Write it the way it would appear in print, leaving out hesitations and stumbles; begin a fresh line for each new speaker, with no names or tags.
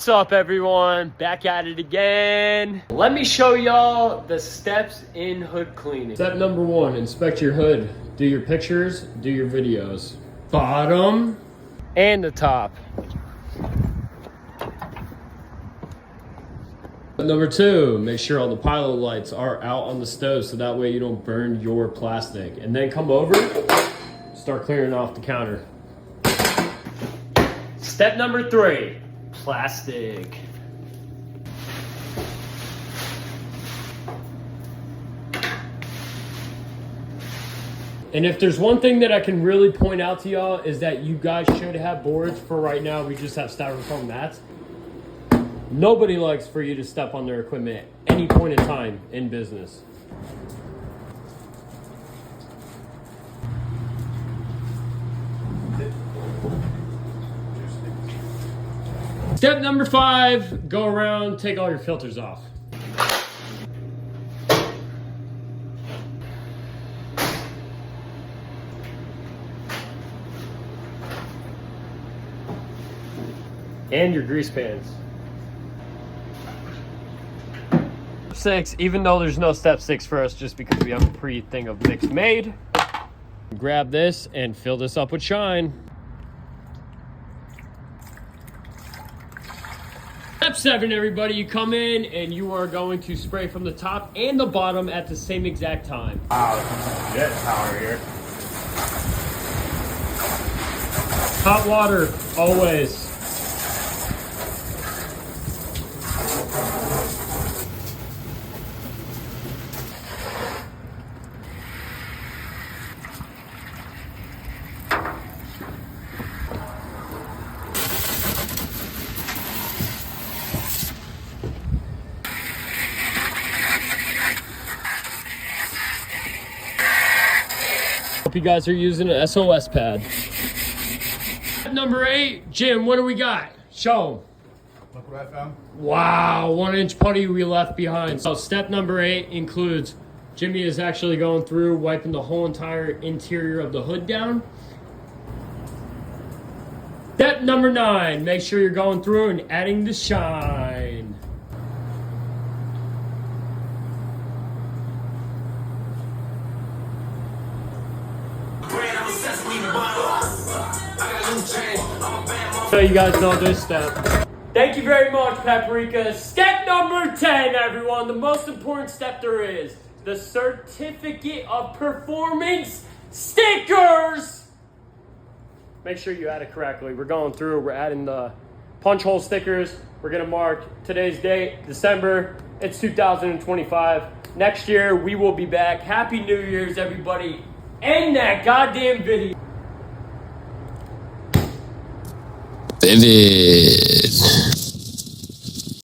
What's up, everyone? Back at it again. Let me show y'all the steps in hood cleaning. Step number 1, inspect your hood. Do your pictures, do your videos. Bottom and the top. Number 2, make sure all the pilot lights are out on the stove so that way you don't burn your plastic. And then come over, start clearing off the counter. Step number 3, plastic. And if there's one thing that I can really point out to y'all is that you guys should have boards. For right now, we just have styrofoam mats. Nobody likes for you to step on their equipment at any point in time in business. Step number 5, go around, take all your filters off. And your grease pans. 6, even though there's no step 6 for us just because we have a pre-thing of mixed made. Grab this and fill this up with shine. Step 7, everybody, you come in and you are going to spray from the top and the bottom at the same exact time.
Wow, jet power here.
Hot water, always. Hope you guys are using an SOS pad. Number 8, Jim, what do we got? Show 'em.
Look what I found.
Wow, 1-inch putty we left behind. So step number 8 includes Jimmy is actually going through, wiping the whole entire interior of the hood down. Step number 9, make sure you're going through and adding the shine. So you guys know this step. Thank you very much, Paprika. Step number 10, everyone. The most important step there is. The certificate of performance stickers. Make sure you add it correctly. We're going through, we're adding the punch hole stickers. We're gonna mark today's date, December. It's 2025. Next year, we will be back. Happy New Year's, everybody. End that goddamn video.
Vivid.